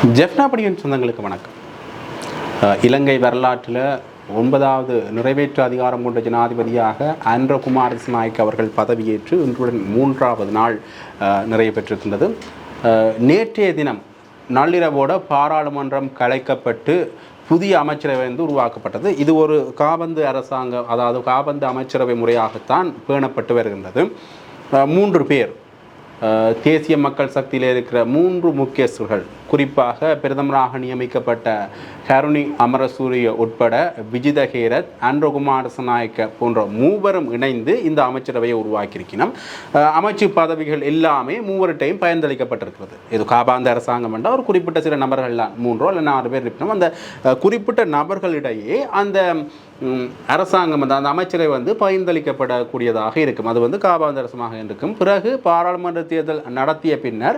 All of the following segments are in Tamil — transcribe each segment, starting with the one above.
ஜெஃப்னாபடியின் சொந்தங்களுக்கு வணக்கம். இலங்கை வரலாற்றில் 9வது நிறைவேற்று அதிகாரம் கொண்ட ஜனாதிபதியாக ஆண்ட்ரோ குமார் திஸ்நாயக்க அவர்கள் பதவியேற்று இன்றுடன் 3வது நாள் நிறைவு பெற்றிருக்கின்றது. நேற்றைய தினம் நள்ளிரவோட பாராளுமன்றம் கலைக்கப்பட்டு புதிய அமைச்சரவை உருவாக்கப்பட்டது. இது ஒரு காபந்து அரசாங்கம், அதாவது காபந்து அமைச்சரவை முறையாகத்தான் பேணப்பட்டு வருகின்றது. 3 பேர் தேசிய மக்கள் சக்தியில் இருக்கிற 3 முக்கியஸ்தர்கள், குறிப்பாக பிரதமராக நியமிக்கப்பட்ட கருணி அமரசூரிய உட்பட விஜித ஹேரத், ஆண்ட்ரோ குமார் திஸ்நாயக்க போன்ற மூவரும் இணைந்து இந்த அமைச்சரவையை உருவாக்கியிருக்கணும். அமைச்சு பதவிகள் எல்லாமே மூவர்கிட்டையும் பயன்படுத்தப்பட்டிருக்கிறது. இது காபாந்த அரசாங்கம் என்றால் ஒரு குறிப்பிட்ட சில நபர்கள்லாம் 3 அல்ல 4 பேர் இருக்கணும். அந்த குறிப்பிட்ட நபர்களிடையே அந்த அரசாங்கம் அந்த அமைச்சரவை பயன்பளிக்கப்படக்கூடியதாக இருக்கும். அது காபாந்த அரசாங்கம் இருக்கும். பிறகு பாராளுமன்ற தேர்தல் நடத்திய பின்னர்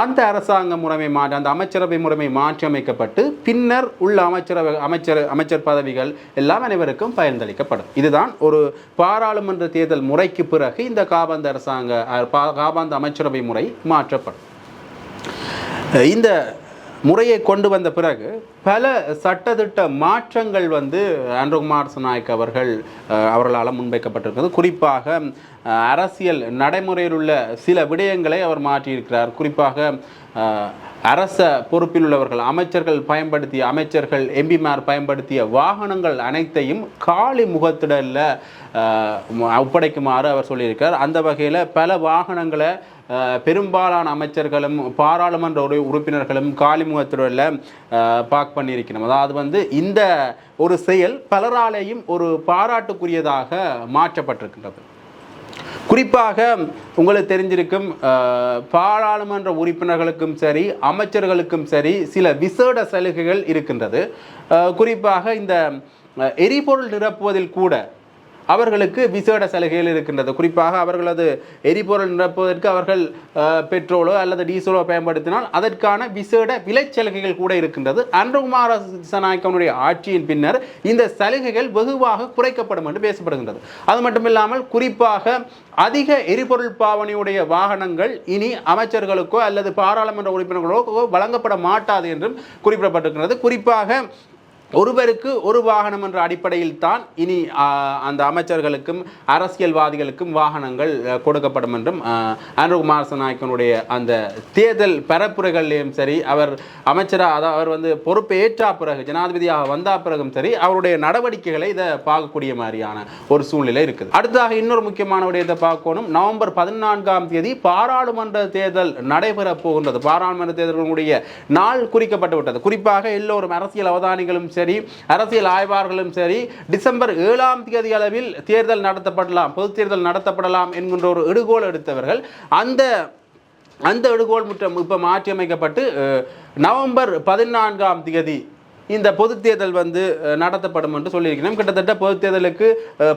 அந்த அரசாங்க முறைமை மாற்றி, அந்த அமைச்சரவை முறைமை மாற்றி அமைக்கப்பட்டு பின்னர் உள்ள அமைச்சர் பதவிகள் எல்லாம் அனைவருக்கும் பயன்பளிக்கப்படும். இதுதான் ஒரு பாராளுமன்ற தேர்தல் முறைக்கு பிறகு இந்த காபாந்த அமைச்சரவை முறை மாற்றப்படும். இந்த முறையை கொண்டு வந்த பிறகு பல சட்டத்திட்ட மாற்றங்கள் ஆண்ட்ரோ குமார் திஸ்நாயக்க அவர்களால் முன்வைக்கப்பட்டிருக்கிறது. குறிப்பாக அரசியல் நடைமுறையில் உள்ள சில விடயங்களை அவர் மாற்றியிருக்கிறார். குறிப்பாக அரச பொறுப்பில் உள்ளவர்கள், அமைச்சர்கள் எம்பிமார் பயன்படுத்திய வாகனங்கள் அனைத்தையும் காலி முகத்திடலில் ஒப்படைக்குமாறு அவர் சொல்லியிருக்கிறார். அந்த வகையில் பல வாகனங்களை பெரும்பாலான அமைச்சர்களும் பாராளுமன்ற உறுப்பினர்களும் காலிமுகத்திடலில் பார்க் பண்ணியிருக்கணும். அதாவது இந்த ஒரு செயல் பலராலேயும் ஒரு பாராட்டுக்குரியதாக மாற்றப்பட்டிருக்கின்றது. குறிப்பாக உங்களுக்கு தெரிஞ்சிருக்கும், பாராளுமன்ற உறுப்பினர்களுக்கும் சரி அமைச்சர்களுக்கும் சரி சில விசேட சலுகைகள் இருக்கின்றது. குறிப்பாக இந்த எரிபொருள் நிரப்புவதில் கூட அவர்களுக்கு விசேட சலுகைகள் இருக்கின்றது. குறிப்பாக அவர்களது எரிபொருள் நிரப்புவதற்கு அவர்கள் பெட்ரோலோ அல்லது டீசலோ பயன்படுத்தினால் அதற்கான விசேட விலைச்சலுகைகள் கூட இருக்கின்றது. ஆண்ட்ரோ குமார் திஸ்நாயக்கனுடைய ஆட்சியின் பின்னர் இந்த சலுகைகள் வெகுவாக குறைக்கப்படும் என்று பேசப்படுகின்றது. அது மட்டுமில்லாமல் குறிப்பாக அதிக எரிபொருள் பாவனையுடைய வாகனங்கள் இனி அமைச்சர்களுக்கோ அல்லது பாராளுமன்ற உறுப்பினர்களுக்கோ வழங்கப்பட மாட்டாது என்றும் குறிப்பிடப்பட்டிருக்கிறது. குறிப்பாக ஒருவருக்கு ஒரு வாகனம் என்ற அடிப்படையில் தான் இனி அந்த அமைச்சர்களுக்கும் அரசியல்வாதிகளுக்கும் வாகனங்கள் கொடுக்கப்படும் என்றும் ஆண்ட்ரோ குமார் திஸ்நாயக்கனுடைய அந்த தேர்தல் பரப்புரைகளிலும் சரி, அவர் அமைச்சராக அவர் பொறுப்பை ஏற்றா பிறகு ஜனாதிபதியாக வந்த பிறகும் சரி, அவருடைய நடவடிக்கைகளை இதை பார்க்கக்கூடிய மாதிரியான ஒரு சூழ்நிலை இருக்குது. அடுத்ததாக இன்னொரு முக்கியமான விடயத்தை பார்க்கணும். நவம்பர் 14ஆம் தேதி பாராளுமன்ற தேர்தல் நடைபெற போகின்றது. பாராளுமன்ற தேர்தலுடைய நாள் குறிக்கப்பட்டு விட்டது. குறிப்பாக எல்லோரும் அரசியல் அவதானிகளும் சரி, அரசியல் ஆய்வாளர்களும் சரி, டிசம்பர் 7ஆம் தேதி அளவில் தேர்தல் நடத்தப்படலாம், பொது தேர்தல் நடத்தப்படலாம் என்கின்ற ஒரு எடுகோல் எடுத்தவர்கள் அந்த எடுகோல் இப்ப மாற்றி அமைக்கப்பட்டு நவம்பர் 14ஆம் தேதி இந்த பொது தேர்தல் நடத்தப்படும் என்று சொல்லியிருக்கிறோம். கிட்டத்தட்ட பொது தேர்தலுக்கு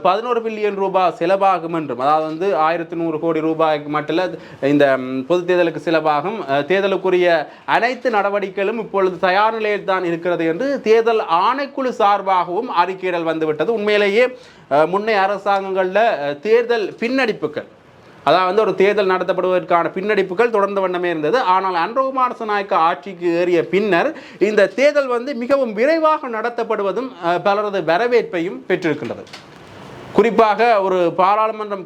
11 பில்லியன் ரூபாய் செலவாகும் என்றும், அதாவது 1100 கோடி ரூபாய்க்கு மட்டும் இந்த பொது தேர்தலுக்கு செலவாகும். தேர்தலுக்குரிய அனைத்து நடவடிக்கைகளும் இப்பொழுது தயார் நிலையில் தான் இருக்கிறது என்று தேர்தல் ஆணைக்குழு சார்பாகவும் அறிக்கைகள் வந்துவிட்டது. உண்மையிலேயே முன்னைய அரசாங்கங்களில் தேர்தல் பின்னடிப்புகள், அதாவது ஒரு தேர்தல் நடத்தப்படுவதற்கான பின்னடிப்புகள் தொடர்ந்த வண்ணமே இருந்தது. ஆனால் ஆண்ட்ரோ குமார் திஸ்நாயக்க ஆட்சிக்கு ஏறிய பின்னர் இந்த தேர்தல் மிகவும் விரைவாக நடத்தப்படுவதும் பலரது வரவேற்பையும் பெற்றிருக்கின்றது. குறிப்பாக ஒரு பாராளுமன்றம்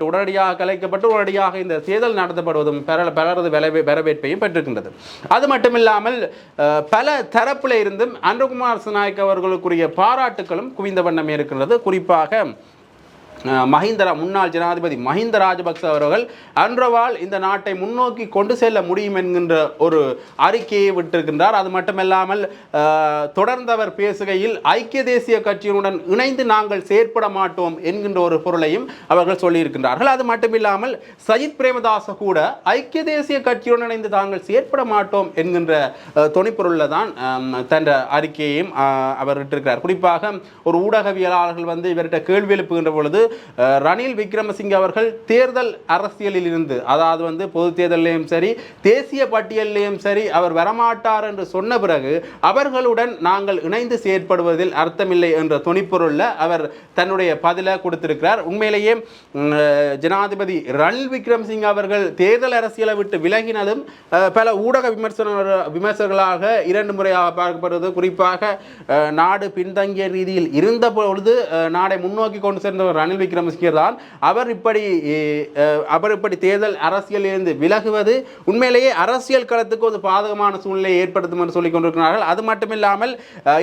உடனடியாக இந்த தேர்தல் நடத்தப்படுவதும் பலரது வரவேற்பையும் பெற்றிருக்கின்றது. அது மட்டுமில்லாமல் பல தரப்பில் இருந்தும் ஆண்ட்ரோ குமார் திஸ்நாயக்க அவர்களுக்குரிய பாராட்டுகளும் குவிந்த வண்ணமே இருக்கின்றது. குறிப்பாக முன்னாள் ஜனாதிபதி மஹிந்த ராஜபக்ச அவர்கள் அன்றவால் இந்த நாட்டை முன்னோக்கி கொண்டு செல்ல முடியும் என்கின்ற ஒரு அறிக்கையை விட்டிருக்கின்றார். அது மட்டுமல்லாமல் தொடர்ந்தவர் பேசுகையில் ஐக்கிய தேசிய கட்சியினுடன் இணைந்து நாங்கள் செயற்பட மாட்டோம் என்கின்ற ஒரு பொருளையும் அவர்கள் சொல்லியிருக்கின்றார்கள். அது மட்டுமில்லாமல் சஜித் பிரேமதாச கூட ஐக்கிய தேசிய கட்சியுடன் இணைந்து தாங்கள் செயற்பட மாட்டோம் என்கின்ற தொனிப்பொருளில் தான் தன் அறிக்கையையும் அவர் விட்டிருக்கிறார். குறிப்பாக ஒரு ஊடகவியலாளர்கள் இவர்கிட்ட கேள்வி எழுப்புகின்ற பொழுது ரணில் விக்ரமசிங்க அவர்கள் தேர்தல் அரசியலில் இருந்து, அதாவது வந்து பொது தேர்தலையும் சரி தேசிய பட்டியலிலும் சரி அவர் வரமாட்டார் என்று சொன்ன பிறகு அவர்களுடன் நாங்கள் இணைந்து செயற்படுவதில் அர்த்தமில்லை என்ற துணிப்பொருள்ல அவர் தன்னுடைய பதிலை கொடுத்திருக்கிறார். உண்மையிலேயே ஜனாதிபதி ரணில் விக்ரமசிங்க அவர்கள் தேர்தல் அரசியலை விட்டு விலகினதும் பல ஊடக விமர்சகர்களாக 2 முறையாக பார்க்கப்படுவது. குறிப்பாக நாடு பின்தங்கிய ரீதியில் இருந்த பொழுது நாடை முன்னோக்கி கொண்டு சென்றவர் ரணில் விக்ரமசிங்க தான். அவர் இப்படி தேர்தல் அரசியலில் இருந்து விலகுவது உண்மையிலேயே அரசியல் களத்துக்கு ஒரு பாதகமான சூழ்நிலையை ஏற்படுத்தும் என்று சொல்லிக் கொண்டிருக்கிறார்கள். அது மட்டுமில்லாமல்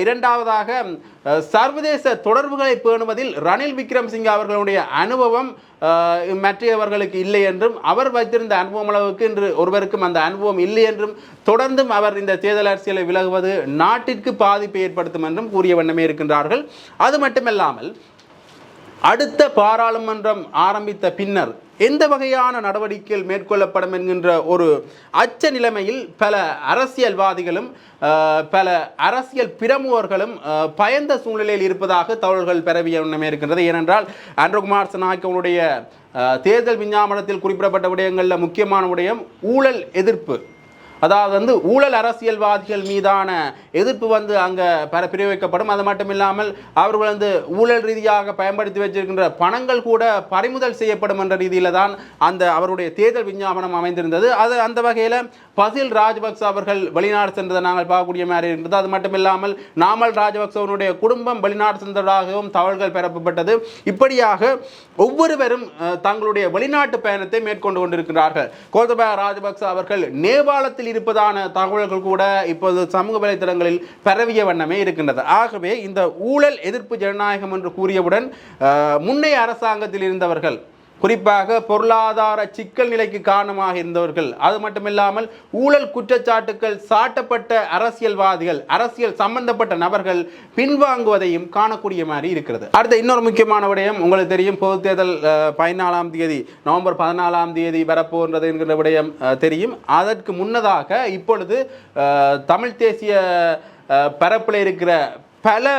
இரண்டாவதாக சர்வதேச தொடர்புகளை பேணுவதில் ரணில் விக்ரமசிங்க அவர்களுடைய அனுபவம் மற்றவர்களுக்கு இல்லை என்றும், அவர் வைத்திருந்த அனுபவம் அளவுக்கு இன்று ஒருவருக்கும் அந்த அனுபவம் இல்லை என்றும், தொடர்ந்தும் அவர் இந்த தேர்தல் அரசியலை விலகுவது நாட்டிற்கு பாதிப்பை ஏற்படுத்தும் என்றும் கூறிய வண்ணமே இருக்கின்றார்கள். அது மட்டுமல்லாமல் அடுத்த பாராளுமன்றம் ஆரம்பித்த பின்னர் எந்த வகையான நடவடிக்கைகள் மேற்கொள்ளப்படும் என்கின்ற ஒரு அச்ச நிலைமையில் பல அரசியல்வாதிகளும் பல அரசியல் பிரமுகர்களும் பயந்த சூழ்நிலையில் இருப்பதாக தகவல்கள் பரவிய வண்ணமே இருக்கின்றது. ஏனென்றால் அன்ருகுமார் திசாநாயக்கவுடைய தேர்தல் விஞ்ஞாபனத்தில் குறிப்பிடப்பட்ட விடயங்களில் முக்கியமான விடயம் ஊழல் எதிர்ப்பு. அதாவது வந்து ஊழல் அரசியல்வாதிகள் மீதான எதிர்ப்பு வந்து அங்கே பிரயோகிக்கப்படும். அது மட்டும் இல்லாமல் அவர்கள் வந்து ஊழல் ரீதியாக பயன்படுத்தி வச்சிருக்கின்ற பணங்கள் கூட பறிமுதல் செய்யப்படும் என்ற ரீதியில் தான் அந்த அவருடைய தேர்தல் விஞ்ஞாபனம் அமைந்திருந்தது. அது அந்த வகையில் பசில் ராஜபக்ச அவர்கள் வெளிநாடு சென்றதை நாங்கள் பார்க்கக்கூடிய மாதிரி இருந்தது. அது மட்டும் இல்லாமல் நாமல் ராஜபக்சவனுடைய குடும்பம் வெளிநாடு சென்றதாகவும் தகவல்கள் பெறப்பட்டது. இப்படியாக ஒவ்வொருவரும் தங்களுடைய வெளிநாட்டு பயணத்தை மேற்கொண்டு கொண்டிருக்கிறார்கள். கோத்தபாய ராஜபக்ச அவர்கள் நேபாளத்தில் இருப்பதான தகவல்கள் கூட இப்போது சமூக வலைதளங்களில் பரவிய வண்ணமே இருக்கின்றது. ஆகவே இந்த ஊழல் எதிர்ப்பு ஜனநாயகம் என்று கூறியவுடன் முன்னைய அரசாங்கத்தில் இருந்தவர்கள், குறிப்பாக பொருளாதார சிக்கல் நிலைக்கு காரணமாக இருந்தவர்கள், அது மட்டுமில்லாமல் ஊழல் குற்றச்சாட்டுகள் சாட்டப்பட்ட அரசியல்வாதிகள், அரசியல் சம்பந்தப்பட்ட நபர்கள் பின்வாங்குவதையும் காணக்கூடிய மாதிரி இருக்கிறது. அடுத்த இன்னொரு முக்கியமான விடயம் உங்களுக்கு தெரியும். பொது தேர்தல் 14ஆம் தேதி நவம்பர் 14ஆம் தேதி வரப்போன்றது என்கிற விடயம் தெரியும். அதற்கு முன்னதாக இப்பொழுது தமிழ் தேசிய பரப்பில் இருக்கிற பல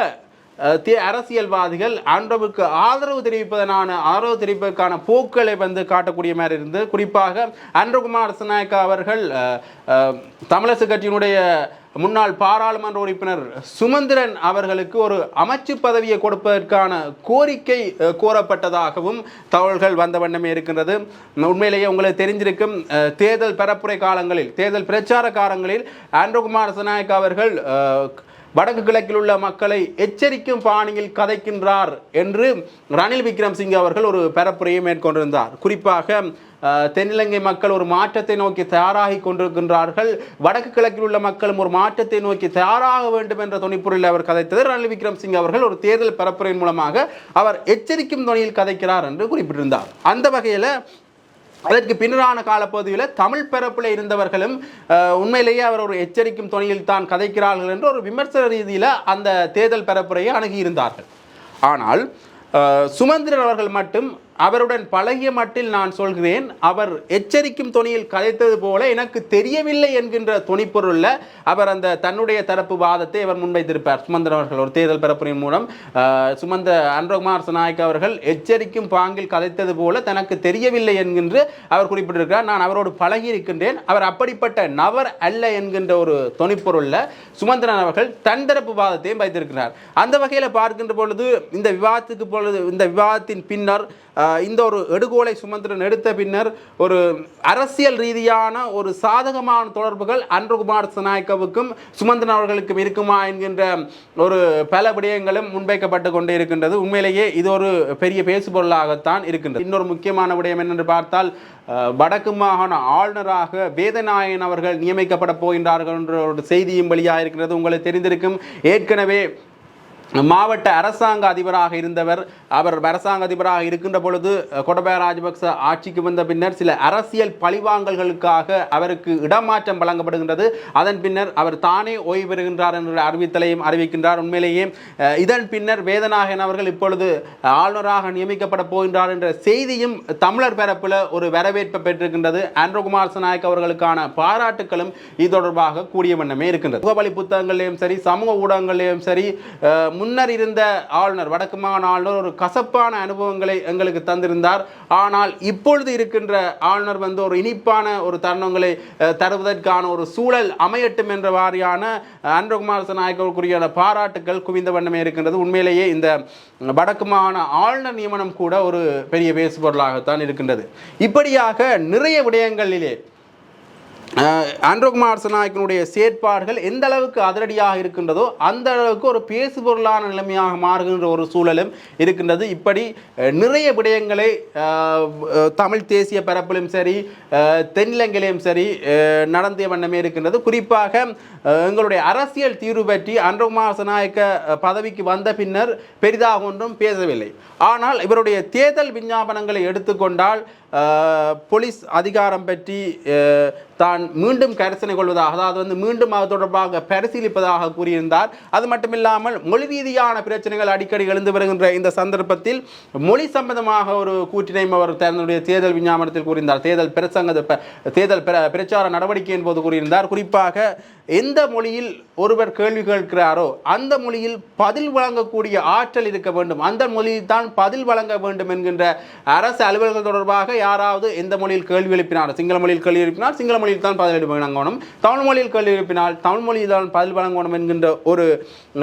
அரசியல்வாதிகள் ஆண்டவுக்கு ஆதரவு தெரிவிப்பதற்கான போக்களை வந்து காட்டக்கூடிய மாதிரி இருந்து, குறிப்பாக அன்ருகுமார் திசாநாயக்க அவர்கள் தமிழரசு கட்சியினுடைய முன்னாள் பாராளுமன்ற உறுப்பினர் சுமந்திரன் அவர்களுக்கு ஒரு அமைச்சு பதவியை கொடுப்பதற்கான கோரிக்கை கோரப்பட்டதாகவும் தகவல்கள் வந்த வண்ணமே இருக்கின்றது. உண்மையிலேயே உங்களுக்கு தெரிஞ்சிருக்கும், தேர்தல் பரப்புரை காலங்களில், தேர்தல் பிரச்சார காலங்களில் அன்ருகுமார் திசாநாயக்க அவர்கள் வடக்கு கிழக்கில் உள்ள மக்களை எச்சரிக்கும் பாணியில் கதைக்கின்றார் என்று ரணில் விக்ரமசிங்க அவர்கள் ஒரு பரப்புரையை மேற்கொண்டிருந்தார். குறிப்பாக தென்னிலங்கை மக்கள் ஒரு மாற்றத்தை நோக்கி தயாராகி கொண்டிருக்கின்றார்கள், வடக்கு கிழக்கில் உள்ள மக்களும் ஒரு மாற்றத்தை நோக்கி தயாராக வேண்டும் என்ற துணிப்பொருளில் அவர் கதைத்தது. ரணில் விக்ரமசிங்க அவர்கள் ஒரு தேர்தல் பரப்புரையின் மூலமாக அவர் எச்சரிக்கும் துணியில் கதைக்கிறார் என்று குறிப்பிட்டிருந்தார். அந்த வகையில் அதற்கு பின்னரான காலப்பகுதியில் தமிழ் பரப்பில் இருந்தவர்களும் உண்மையிலேயே அவர் ஒரு எச்சரிக்கும் துணியில் தான் கதைக்கிறார்கள் என்று ஒரு விமர்சன ரீதியில் அந்த தேர்தல் பரப்புரையை அணுகியிருந்தார்கள். ஆனால் சுமந்திரன் அவர்கள் மட்டும் அவருடன் பழகிய மட்டில் நான் சொல்கிறேன், அவர் எச்சரிக்கும் துணியில் கதைத்தது போல எனக்கு தெரியவில்லை என்கின்ற துணிப்பொருளில் அவர் அந்த தன்னுடைய தரப்பு வாதத்தை அவர் முன்வைத்திருப்பார். சுமந்திரன் அவர்கள் ஒரு தேர்தல் பரப்புரையின் மூலம் அன்ருகுமார் திசாநாயக்க அவர்கள் எச்சரிக்கும் பாங்கில் கதைத்தது போல தனக்கு தெரியவில்லை என்கின்ற அவர் குறிப்பிட்டிருக்கிறார். நான் அவரோடு பழகி இருக்கின்றேன், அவர் அப்படிப்பட்ட நபர் அல்ல என்கின்ற ஒரு துணிப்பொருளில் சுமந்திரன் அவர்கள் தன் தரப்பு வாதத்தையும் வைத்திருக்கிறார். அந்த வகையில் பார்க்கின்ற பொழுது இந்த விவாதத்தின் பின்னர் இந்த ஒரு எடுகோலை சுமந்திரன் எடுத்த பின்னர் ஒரு அரசியல் ரீதியான ஒரு சாதகமான தொடர்புகள் அன்ருகுமார் திசாநாயக்கவுக்கும் சுமந்திரன் அவர்களுக்கும் இருக்குமா என்கின்ற ஒரு பல விடயங்களும் முன்வைக்கப்பட்டு கொண்டே இருக்கின்றது. உண்மையிலேயே இது ஒரு பெரிய பேசுபொருளாகத்தான் இருக்கின்றது. இன்னொரு முக்கியமான விடயம் என்னென்று பார்த்தால், வடக்கு மாகாண ஆளுநராக வேதநாயகன் அவர்கள் நியமிக்கப்பட போகின்றார்கள் என்ற ஒரு செய்தியும் வெளியாக இருக்கிறது. உங்களுக்கு தெரிந்திருக்கும், ஏற்கனவே மாவட்ட அரசாங்க அதிபராக இருந்தவர். அவர் அரசாங்க அதிபராக இருக்கின்ற பொழுது கோத்தபாய ராஜபக்ச ஆட்சிக்கு வந்த பின்னர் சில அரசியல் பழிவாங்கல்களுக்காக அவருக்கு இடமாற்றம் வழங்கப்படுகின்றது. அதன் பின்னர் அவர் தானே ஓய்வு பெறுகின்றார் என்ற அறிவித்தலையும் அறிவிக்கின்றார். உண்மையிலேயே இதன் பின்னர் வேதநாயகன் அவர்கள் இப்பொழுது ஆளுநராக நியமிக்கப்பட போகின்றார் என்ற செய்தியும் தமிழர் பரப்பில் ஒரு வரவேற்பை பெற்றிருக்கின்றது. அன்ருகுமார் திசாநாயக்க அவர்களுக்கான பாராட்டுகளும் இது தொடர்பாக கூடிய வண்ணமே இருக்கின்றது. முகவழி புத்தகங்களிலும் சரி, சமூக ஊடகங்களிலும் சரி, முன்னர் இருந்த ஆளுநர், வடக்கு மாகாண ஆளுநர் ஒரு கசப்பான அனுபவங்களை எங்களுக்கு தந்திருந்தார். ஆனால் இப்பொழுது இருக்கின்ற ஆளுநர் வந்து ஒரு இனிப்பான ஒரு தருணங்களை தருவதற்கான ஒரு சூழல் அமையட்டும் என்ற வாரியான அனுரகுமார திசாநாயக்கவுக்குரிய பாராட்டுக்கள் குவிந்த வண்ணமே இருக்கின்றது. உண்மையிலேயே இந்த வடக்கு மாகாண ஆளுநர் நியமனம் கூட ஒரு பெரிய பேசுபொருளாகத்தான் இருக்கின்றது. இப்படியாக நிறைய விடயங்களிலே அனுரகுமார திசாநாயக்கனுடைய செயற்பாடுகள் எந்த அளவுக்கு அதிரடியாக இருக்கின்றதோ அந்த அளவுக்கு ஒரு பேசுபொருளான நிலைமையாக மாறுகின்ற ஒரு சூழலும் இருக்கின்றது. இப்படி நிறைய விடயங்களை தமிழ் தேசிய பரப்பிலும் சரி தென்னிலங்கையிலும் சரி நடந்திய வண்ணமே இருக்கின்றது. குறிப்பாக எங்களுடைய அரசியல் தீர்வு பற்றி அனுரகுமார திசாநாயக்க பதவிக்கு வந்த பின்னர் பெரிதாக ஒன்றும் பேசவில்லை. ஆனால் இவருடைய தேர்தல் விஞ்ஞாபனங்களை எடுத்துக்கொண்டால் போலீஸ் அதிகாரம் பற்றி தான் மீண்டும் கரிசனை கொள்வதாக, அதாவது வந்து மீண்டும் அது தொடர்பாக பரிசீலிப்பதாக கூறியிருந்தார். அது மட்டுமில்லாமல் மொழி ரீதியான பிரச்சனைகள் அடிக்கடி எழுந்து வருகின்ற இந்த சந்தர்ப்பத்தில் மொழி சம்பந்தமாக ஒரு கூற்றினையும் அவர் தன்னுடைய தேர்தல் விஞ்ஞாபனத்தில் கூறியிருந்தார். தேர்தல் பிரச்சார நடவடிக்கையின் போது கூறியிருந்தார். குறிப்பாக எந்த மொழியில் ஒருவர் கேள்வி கேட்கிறாரோ அந்த மொழியில் பதில் வழங்கக்கூடிய ஆற்றல் இருக்க வேண்டும், அந்த மொழியில் தான் பதில் வழங்க வேண்டும் என்கின்ற அரசு அலுவலர்கள் தொடர்பாக யாராவது எந்த மொழியில் கேள்வி எழுப்பினார், சிங்கள மொழியில் கேள்வி எழுப்பினால் சிங்கள மொழியில் தான் பதில் வழங்கணும், தமிழ் மொழியில் கேள்வி எழுப்பினால் தமிழ் மொழியில் தான் பதில் வழங்கணும் என்கின்ற ஒரு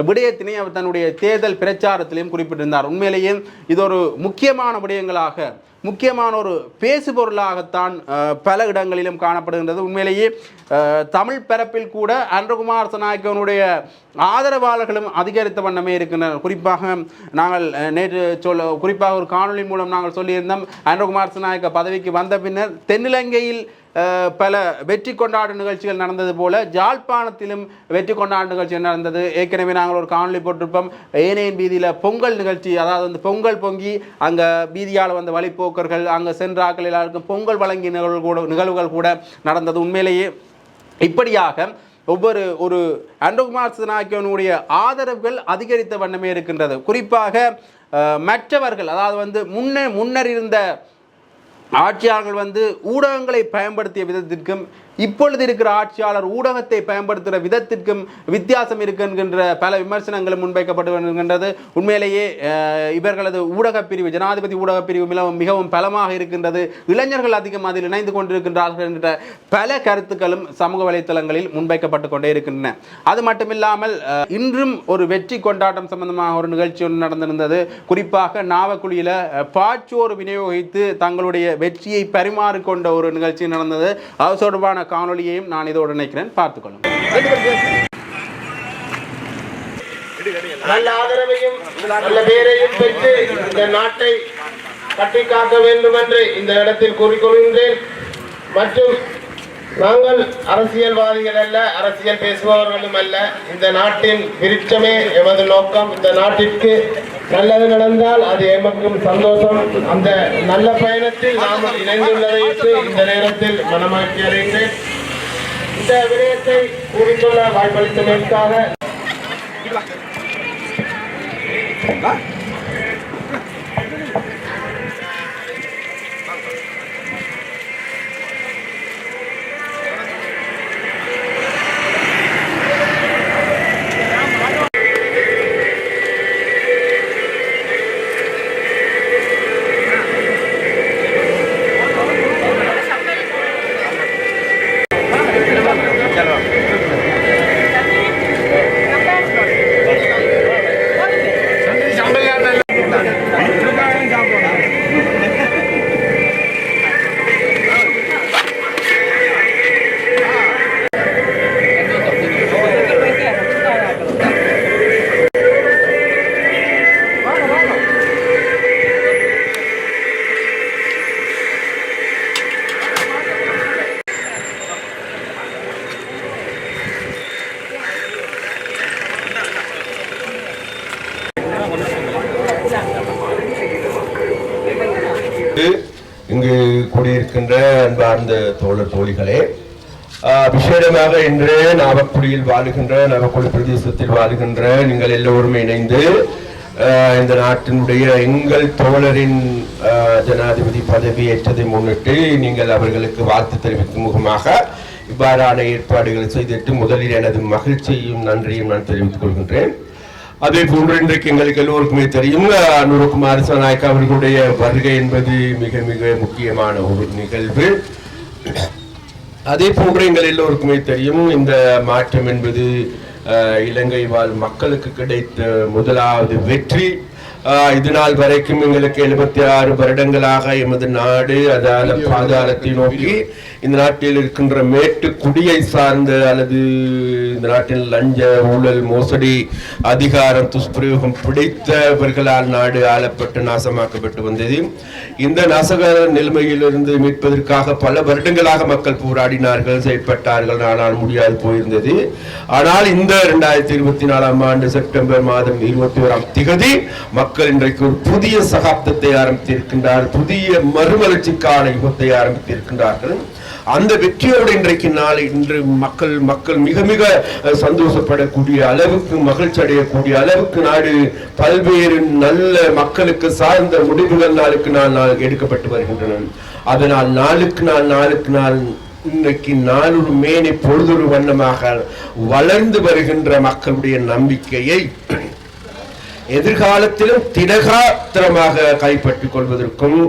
விடயத்தினை அவர் தன்னுடைய தேர்தல் பிரச்சாரத்திலையும் குறிப்பிட்டிருந்தார். உண்மையிலேயே இது ஒரு முக்கியமான விடயங்களாக, முக்கியமான ஒரு பேசுபொருளாகத்தான் பல இடங்களிலும் காணப்படுகின்றது. உண்மையிலேயே தமிழ் பரப்பில் கூட அனுரகுமார திசாநாயக்கனுடைய ஆதரவாளர்களும் அதிகரித்த வண்ணமே இருக்கின்றனர். குறிப்பாக நாங்கள் நேற்று குறிப்பாக ஒரு காணொலி மூலம் நாங்கள் சொல்லியிருந்தோம், அனுரகுமார திசாநாயக்க பதவிக்கு வந்த பின்னர் தென்னிலங்கையில் பல வெற்றி கொண்டாடு நிகழ்ச்சிகள் நடந்தது போல ஜாழ்ப்பாணத்திலும் வெற்றி கொண்டாடு நிகழ்ச்சிகள் நடந்தது. ஏற்கனவே நாங்கள் ஒரு காணொலி போட்டிருப்போம். ஏனையின் வீதியில் பொங்கல் நிகழ்ச்சி, அதாவது வந்து பொங்கல் பொங்கி அங்கே வீதியால் வந்த வழிப்போக்கர்கள் அங்கே சென்றாக்கள் எல்லாருக்கும் பொங்கல் வழங்கிய நிகழ்வுகள் கூட நடந்தது. உண்மையிலேயே இப்படியாக ஒரு அனுரகுமார திசாநாயக்கனுடைய ஆதரவுகள் அதிகரித்த வண்ணமே இருக்கின்றது. குறிப்பாக மற்றவர்கள், அதாவது வந்து முன்னர் இருந்த ஆட்சியாளர்கள் வந்து ஊடகங்களை பயன்படுத்திய விதத்திற்கும் இப்பொழுது இருக்கிற ஆட்சியாளர் ஊடகத்தை பயன்படுத்துகிற விதத்திற்கும் வித்தியாசம் இருக்கின்ற பல விமர்சனங்களும் முன்வைக்கப்பட்டு வருகின்றது. உண்மையிலேயே இவர்களது ஊடகப் பிரிவு, ஜனாதிபதி ஊடகப் பிரிவு மிகவும் பலமாக இருக்கின்றது, இளைஞர்கள் அதிகம் அதில் இணைந்து கொண்டிருக்கின்றார்கள் என்ற பல கருத்துக்களும் சமூக வலைத்தளங்களில் முன்வைக்கப்பட்டு கொண்டே இருக்கின்றன. அது மட்டுமில்லாமல் இன்றும் ஒரு வெற்றி கொண்டாட்டம் சம்பந்தமாக ஒரு நிகழ்ச்சி ஒன்று நடந்திருந்தது. குறிப்பாக நாவக்குழியில் பாச்சோறு விநியோகித்து தங்களுடைய வெற்றியை பரிமாறிக்கொண்ட ஒரு நிகழ்ச்சி நடந்தது. அது தொடர்பான காணொலியையும் நான் இதோடு நினைக்கிறேன், பார்த்துக்கொள்ளும். நல்ல ஆதரவையும் நல்ல பேரையும் பெற்று இந்த நாட்டை கட்டி காக்க வேண்டும் என்று இந்த இடத்தில் கூறிக்கொள்கின்றேன். மற்றும் நாங்கள் அரசியல்வாதிகள் அல்ல, அரசியல் பேசுபவர்களும் அல்ல. இந்த நாட்டின் விருட்சமே எமது நோக்கம். இந்த நாட்டிற்கு நல்லது நடந்தால் அது எமக்கும் சந்தோஷம். அந்த நல்ல பயணத்தில் நாம் இணைந்துள்ளதை இந்த நேரத்தில் மனமாக்கி அறிகிறேன். இந்த விடயத்தை கூறிக்கொள்ள வாய்ப்பளித்தமைக்காக இங்கு கூடியிருக்கின்ற அன்பார்ந்த தோழர் தோழிகளே, விசேடமாக இன்று நாவக்குடியில் வாழுகின்ற, நாவக்குடி பிரதேசத்தில் வாழுகின்ற நீங்கள் எல்லோருமே இணைந்து இந்த நாட்டினுடைய எங்கள் தோழரின் ஜனாதிபதி பதவி ஏற்றதை முன்னிட்டு நீங்கள் அவர்களுக்கு வாழ்த்து தெரிவிக்கும் முகமாக இவ்வாறான ஏற்பாடுகளை செய்திட்டு முதலில் எனது மகிழ்ச்சியையும் நன்றியும் நான் தெரிவித்துக் கொள்கின்றேன். அதே போன்று இன்றைக்கு எங்களுக்கு எல்லோருக்குமே தெரியும் அனுரகுமார் திசாநாயக்கா அவர்களுடைய வருகை என்பது மிக மிக முக்கியமான ஒரு நிகழ்வு. அதே போன்று எங்கள் எல்லோருக்குமே தெரியும் இந்த மாற்றம் என்பது இலங்கை வாழ் மக்களுக்கு கிடைத்த முதலாவது வெற்றி. இது நாள் வரைக்கும் எங்களுக்கு 76 வருடங்களாக எமது நாடு அதால பாதாளத்தை நோக்கி இந்த நாட்டில் இருக்கின்ற மேட்டு குடியை சார்ந்த அல்லது இந்த நாட்டில் லஞ்ச ஊழல் மோசடி அதிகாரம் துஷ்பிரயோகம் பிடித்தவர்களால் நாடு ஆளப்பட்டு நாசமாக்கப்பட்டு வந்தது. இந்த நாசகார நிலைமையிலிருந்து மீட்பதற்காக பல வருடங்களாக மக்கள் போராடினார்கள், செயற்பட்டார்கள். ஆனால் முடியாது போயிருந்தது. ஆனால் இந்த 2024 ஆண்டு செப்டம்பர் மாதம் 21ஆம் திகதி மக்கள் இன்றைக்கு ஒரு புதிய சகாப்தத்தை ஆரம்பித்திருக்கின்றார், புதிய மறுமலர்ச்சிக்கான யுகத்தை ஆரம்பித்திருக்கின்றார்கள். அந்த வெற்றியோடு இன்று மக்கள் மிக மிக சந்தோஷப்படக்கூடிய அளவுக்கு, மகிழ்ச்சி அடையக்கூடிய அளவுக்கு நாடு பல்வேறு நல்ல மக்களுக்கு சார்ந்த முடிவுகள் நாளுக்கு நாள் எடுக்கப்பட்டு வருகின்றன. அதனால் நாளுக்கு நாள் இன்றைக்கு நாளொரு மேனி பொழுதொரு வண்ணமாக வளர்ந்து வருகின்ற மக்களுடைய நம்பிக்கையை எதிர்காலத்திலும் திடகாத்திரமாக கைப்பற்றிக் கொள்வதற்கும்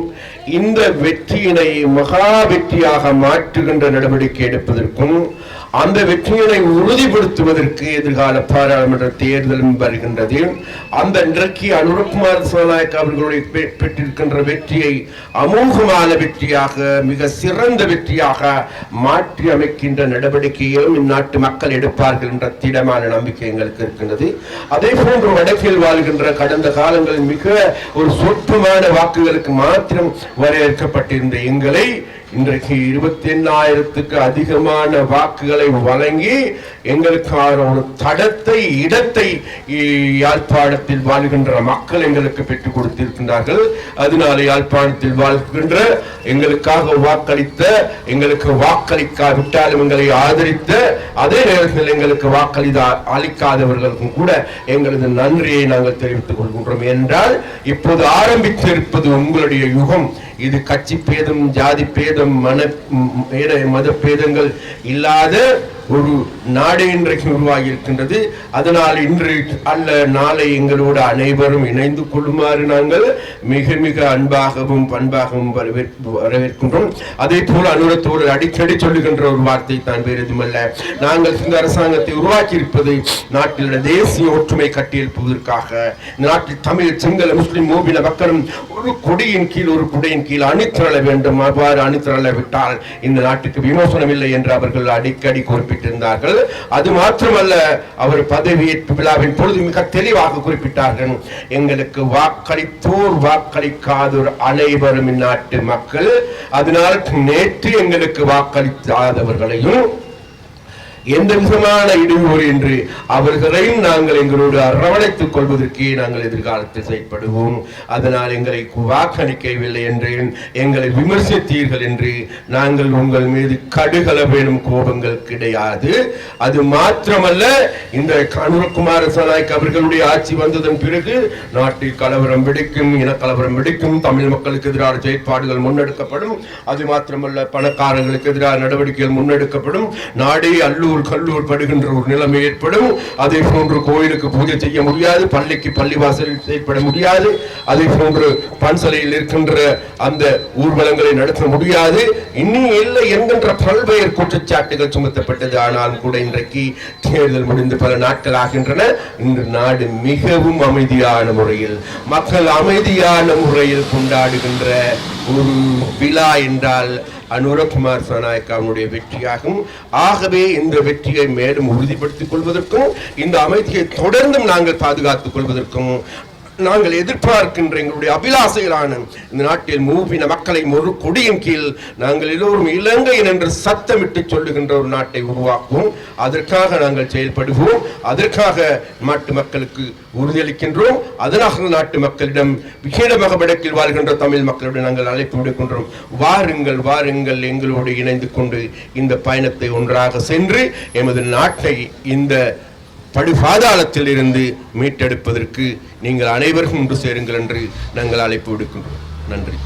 இந்த வெற்றியினை மகா வெற்றியாக மாற்றுகின்ற நடவடிக்கை எடுப்பதற்கும் அந்த வெற்றியினை உறுதிப்படுத்துவதற்கு எதிர்கால பாராளுமன்ற தேர்தலும் வருகின்றது. அந்த இன்றைக்கு அனுரகுமார் திசாநாயக்கா அவர்களுடைய பெற்றிருக்கின்ற வெற்றியை அமோகமான வெற்றியாக, மிக சிறந்த வெற்றியாக மாற்றி அமைக்கின்ற நடவடிக்கையிலும் இந்நாட்டு மக்கள் எடுப்பார்கள் என்ற திடமான நம்பிக்கை எங்களுக்கு இருக்கின்றது. அதே போன்று வடக்கில் வாழ்கின்ற கடந்த காலங்களில் மிக ஒரு சொற்பமான வாக்குகளுக்கு மாத்திரம் வரையறுக்கப்பட்டிருந்த எங்களை இன்றைக்கு 28,000க்கு அதிகமான வாக்குகளை வழங்கி எங்களுக்கான ஒரு தடத்தை, இடத்தை யாழ்ப்பாணத்தில் வாழ்கின்ற மக்கள் எங்களுக்கு பெற்றுக் கொடுத்திருக்கின்றார்கள். அதனால யாழ்ப்பாணத்தில் வாழ்கின்ற எங்களுக்காக வாக்களித்த, எங்களுக்கு வாக்களிக்காவிட்டாலும் எங்களை ஆதரித்த, அதே நேரத்தில் எங்களுக்கு அளிக்காதவர்களுக்கும் கூட எங்களது நன்றியை நாங்கள் தெரிவித்துக் கொள்கின்றோம். என்றால் இப்போது ஆரம்பித்திருப்பது உங்களுடைய யுகம். இது கட்சி பேதம், ஜாதி பேதம், மத பேதங்கள் இல்லாத ஒரு நாடு இன்றைக்கு உருவாகி இருக்கின்றது. அதனால் இன்று அல்ல நாளை எங்களோடு அனைவரும் இணைந்து கொள்ளுமாறு நாங்கள் மிக மிக அன்பாகவும் பண்பாகவும் வரவேற்கின்றோம். அதே போல அனுரத்தோடு அடிக்கடி சொல்லுகின்ற ஒரு வார்த்தை தான் வேறு எதுவுமல்ல. நாங்கள் இந்த அரசாங்கத்தை உருவாக்கி இருப்பது நாட்டில் தேசிய ஒற்றுமை கட்டியெழுப்புவதற்காக. நாட்டில் தமிழ், சிங்கள, முஸ்லிம், மூபில மக்களும் ஒரு கொடியின் கீழ், ஒரு குடையின் கீழ் அணிதிரள வேண்டும். அவ்வாறு அணிதிரள விட்டால் இந்த நாட்டுக்கு விமோசனம் இல்லை என்று அவர்கள் அடிக்கடி குறிப்பிட்டிருந்தார்கள். அது மாத்திரமல்ல, அவர் பதவியேற்பு விழாவின் பொழுது மிக தெளிவாக குறிப்பிட்டார்கள், எங்களுக்கு வாக்களித்தோர் வாக்களிக்காதோர் அனைவரும் இந்நாட்டு மக்கள். அதனால் நேற்று எங்களுக்கு வாக்களிக்காதவர்களையும் எந்த விதமான இடையூறு என்று அவர்களையும் நாங்கள் எங்களோடு அரவணைத்துக் கொள்வதற்கே நாங்கள் எதிர்காலத்தில் செயல்படுவோம். அதனால் எங்களை வாக்களிக்கவில்லை என்று, எங்களை விமர்சித்தீர்கள் என்று நாங்கள் உங்கள் மீது கடுகளவேனும் கோபங்கள் கிடையாது. அது மாத்திரமல்ல, இந்த அனுரகுமார் திசாநாயக்கா அவர்களுடைய ஆட்சி வந்ததன் பிறகு நாட்டில் கலவரம் வெடிக்கும், இனக்கலவரம் வெடிக்கும், தமிழ் மக்களுக்கு எதிரான செயற்பாடுகள் முன்னெடுக்கப்படும். அது மாத்திரமல்ல, பணக்காரர்களுக்கு எதிரான நடவடிக்கைகள் முன்னெடுக்கப்படும். நாடே அல்லூர் கல்லூர் படுகின்ற ஒரு நிலைமை ஏற்படும். அதே போன்று கோயிலுக்கு பூஜை செய்ய முடியாது, பள்ளிக்கு பள்ளிவாசலில் செயல்பட முடியாது, அதே போன்று பன்சலையில் இருக்கின்ற அந்த ஊர்வலங்களை நடத்த முடியாது, இன்னும் இல்லை என்கின்ற பல்வேறு குற்றச்சாட்டுகள் சுமத்தப்பட்டது. ஆனாலும் கூட இன்றைக்கு தேர்தல் முடிந்து பல நாட்கள் ஆகின்றன. இன்று நாடு மிகவும் அமைதியான முறையில், மக்கள் அமைதியான முறையில் கொண்டாடுகின்ற ஒரு விழா என்றால் அனுரகுமார் திசாநாயக்காவுடைய வெற்றியாகும். ஆகவே இந்த வெற்றியை மேலும் உறுதிப்படுத்திக் கொள்வதற்கும், இந்த அமைதியை தொடர்ந்தும் நாங்கள் பாதுகாத்துக் கொள்வதற்கும் நாங்கள் எதிர்பார்க்கின்ற எங்களுடைய அபிலாசைகளான இந்த நாட்டில் மூவின மக்களை ஒரு கொடியின் கீழ் நாங்கள் எல்லோரும் இலங்கையின் என்று சத்தமிட்டு சொல்லுகின்ற ஒரு நாட்டை உருவாக்குவோம். அதற்காக நாங்கள் செயல்படுவோம். அதற்காக நாட்டு மக்களுக்கு உறுதியளிக்கின்றோம். அதனாக நாட்டு மக்களிடம், விசேடமாக வடக்கில் வாழ்கின்ற தமிழ் மக்களிடம் நாங்கள் அழைப்பு விடுக்கின்றோம். வாருங்கள், வாருங்கள், எங்களோடு இணைந்து கொண்டு இந்த பயணத்தை ஒன்றாக சென்று எமது நாட்டை இந்த படுபாதாளத்தில் இருந்து மீட்டெடுப்பதற்கு நீங்கள் அனைவரும் ஒன்று சேருங்கள் என்று நாங்கள் அழைப்பு விடுக்கின்றோம். நன்றி.